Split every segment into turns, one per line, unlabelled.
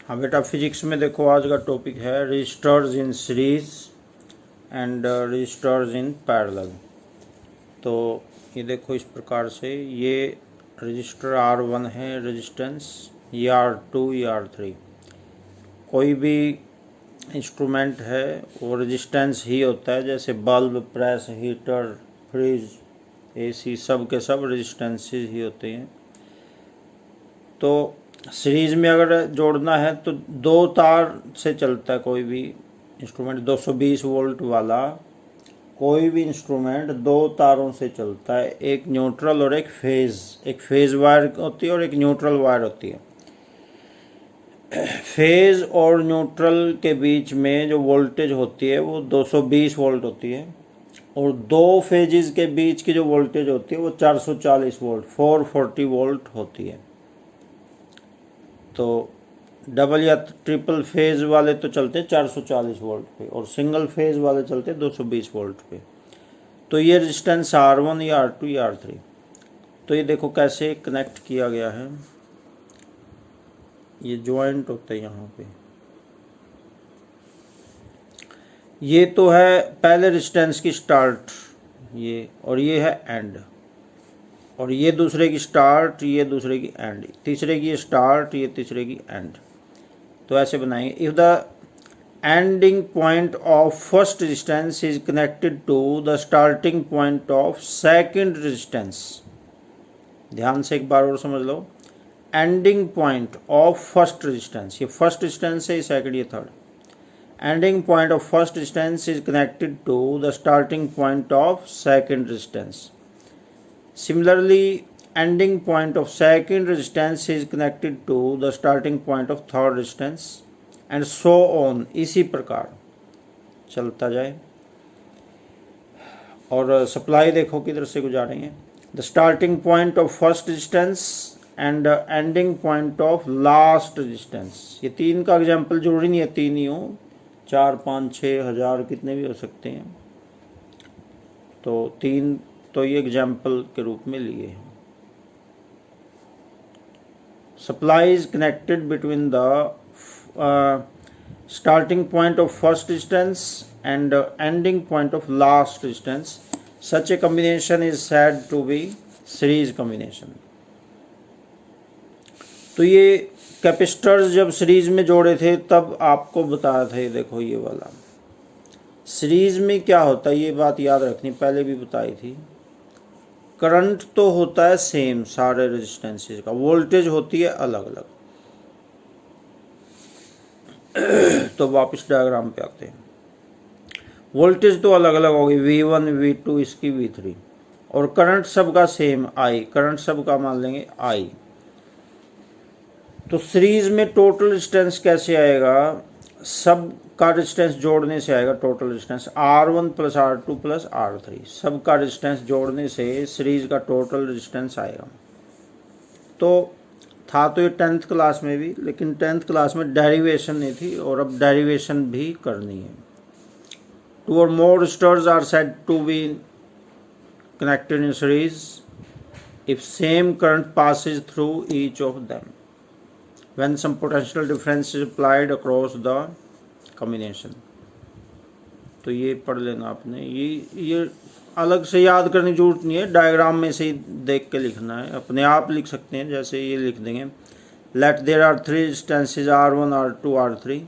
हाँ बेटा, फिजिक्स में देखो आज का टॉपिक है resistors in series and resistors in parallel. तो ये देखो इस प्रकार से, ये रजिस्टर R1 है रेजिस्टेंस, ये R2, ये R3। कोई भी इंस्ट्रूमेंट है वो रेजिस्टेंस ही होता है, जैसे bulb, press, heater, fridge, AC, सब के सब रेजिस्टेंसेस ही होते हैं। तो सीरीज में अगर जोड़ना है तो दो तार से चलता है कोई भी इंस्ट्रूमेंट। 220 वोल्ट वाला कोई भी इंस्ट्रूमेंट दो तारों से चलता है, एक न्यूट्रल और एक फेज वायर होती है और एक न्यूट्रल वायर होती है। फेज और न्यूट्रल के बीच में जो वोल्टेज होती है वो 220 वोल्ट होती है, और दो फेजेस के बीच की जो वोल्टेज होती है वो 440 वोल्ट 440 वोल्ट होती है। तो डबल या ट्रिपल फेज वाले तो चलते 440 वोल्ट पे, और सिंगल फेज वाले चलते 220 वोल्ट पे। तो ये रेजिस्टेंस R1 या R2 या R3। तो ये देखो कैसे कनेक्ट किया गया है, ये ज्वाइंट होता है यहाँ पे। ये तो है पहले रेजिस्टेंस की स्टार्ट, ये, और ये है एंड, और ये दूसरे की स्टार्ट, ये दूसरे की एंड, तीसरे की स्टार्ट, ये तीसरे की एंड। तो ऐसे बनाएंगे। If the ending point of first resistance is connected to the starting point of second resistance. ध्यान से एक बार और समझ लो, ending point of first resistance, ये फर्स्ट रेजिस्टेंस है, ये सेकंड, ये third. Ending point of first resistance is connected to the starting point of second resistance. Similarly, ending point of second resistance is connected to the starting point of third resistance, and so on। इसी प्रकार चलता जाए। और supply देखो किधर से गुजारेंगे। The starting point of first resistance and ending point of last resistance। ये तीन का एग्जाम्पल जरूरी नहीं है तीन ही हो, 4, 5, 6, 1000 कितने भी हो सकते हैं। तो तीन तो ये एग्जाम्पल के रूप में लिए हैं। Supply is connected between the starting point of first resistance and ending point of last resistance. Such a combination is said to be series combination. तो ये कैपेसिटर्स जब सीरीज में जोड़े थे तब आपको बताया था, ये देखो ये वाला सीरीज में क्या होता है, ये बात याद रखनी, पहले भी बताई थी। करंट तो होता है सेम सारे रेजिस्टेंसेस का, वोल्टेज होती है अलग अलग। तो वापस डायग्राम पे आते हैं। वोल्टेज तो अलग अलग होगी, V1, V2, इसकी V3, और करंट सबका सेम I, करंट सबका मान लेंगे I। तो सीरीज में टोटल रेजिस्टेंस कैसे आएगा, सब का रेजिस्टेंस जोड़ने से आएगा total resistance. R1 + R2 + R3, सब का रेजिस्टेंस जोड़ने से सीरीज का टोटल रेजिस्टेंस आएगा। तो था तो ये 10th क्लास में भी, लेकिन 10th क्लास में डेरिवेशन नहीं थी, और अब डेरिवेशन भी करनी है। 2 or more resistors are said to be connected in series if same current passes through each of them when some potential difference is applied across the combination। तो ये पढ़ लेना आपने, ये अलग से याद करने की जरूरत नहीं है, डायग्राम में से ही देख के लिखना है, अपने आप लिख सकते हैं। जैसे ये लिख देंगे, let there are 3 resistances R1, R2, R3।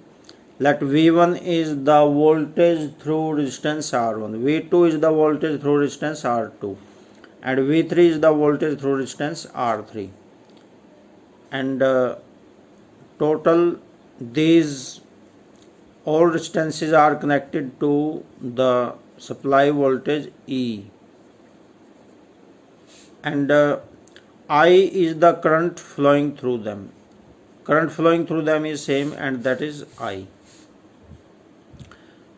Let V1 is the voltage through resistance R1, V2 is the voltage through resistance R2, and V3 is the voltage through resistance R3, and total these all resistances are connected to the supply voltage E, and I is the current flowing through them. Current flowing through them is same, and that is I।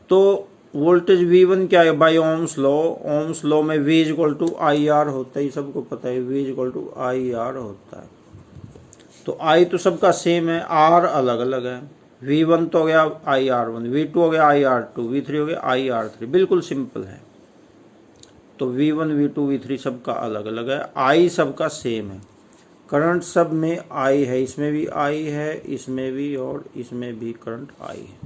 तो voltage V1 क्या है, by Ohm's law. Ohm's law में V = IR होता है, सबको पता है, V = IR होता है। तो I तो सबका सेम है, R अलग अलग है। V1 तो हो गया IR1, V2 हो गया IR2, V3 हो गया IR3, बिल्कुल सिंपल है। तो V1, V2, V3 सबका अलग अलग है, I सबका सेम है। करंट सब में आई है, इसमें भी आई है, इसमें भी, और इसमें भी करंट आई है।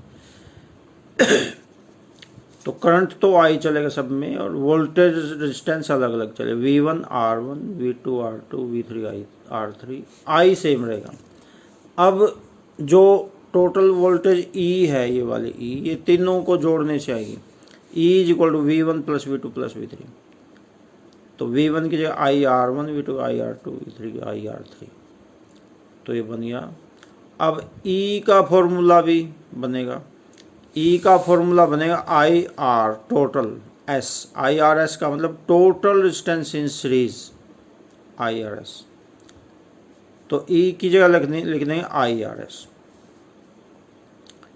तो करंट तो आई चलेगा सब में, और वोल्टेज रेजिस्टेंस अलग अलग चले, V1 R1, V2 R2, V3 R3, आई सेम रहेगा। अब जो टोटल वोल्टेज E है, ये वाली E, ये तीनों को जोड़ने से आएगी। E is equal to V1 plus V2 plus V3। तो V1 की जगह IR1, V2 IR2, V3 IR3, तो ये बन गया। अब E का फॉर्मूला भी बनेगा, E का फॉर्मूला बनेगा IR टोटल S, IRS का मतलब total resistance in series, IRS। तो E की जगह लिख देंगे IRS।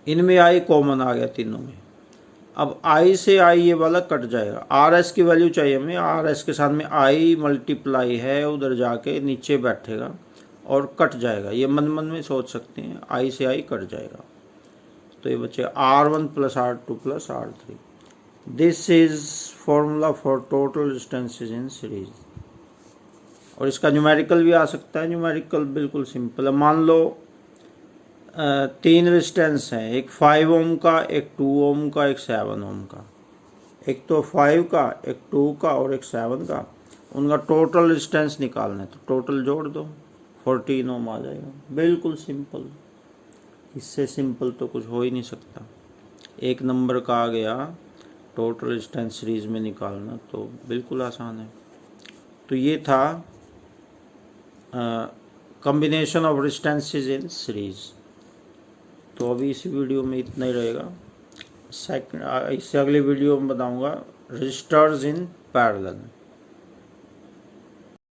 इनमें I कॉमन आ गया तीनों में। अब I से I ये वाला कट जाएगा, RS की वैल्यू चाहिए हमें, RS के साथ में I मल्टीप्लाई है, उधर जाके नीचे बैठेगा और कट जाएगा। ये मन मन में सोच सकते हैं, I से I कट जाएगा, तो ये बचे R1 plus R2 plus R3। This is formula for total resistances in series. और इसका न्यूमेरिकल भी आ सकता है। न्यूमेरिकल बिल्कुल सिंपल है। मान लो 3 रेजिस्टेंस हैं, एक 5 ओम का, एक 2 ओम का, एक 7 ओम का। एक तो 5 का, एक 2 का और एक 7 का, उनका टोटल रेजिस्टेंस निकालना है, तो टोटल जोड़ दो, 14 ओम आ जाएगा। बिल्कुल सिंपल, इससे सिंपल तो कुछ हो ही नहीं सकता। एक नंबर का आ गया, टोटल रेजिस्टेंस सीरीज में निकालना, तो बिल्कुल आसान है। तो ये था combination of resistances in series. तो अभी इस वीडियो में इतना ही रहेगा। इससे अगले वीडियो में बताऊंगा रजिस्टर्स इन पैरेलल।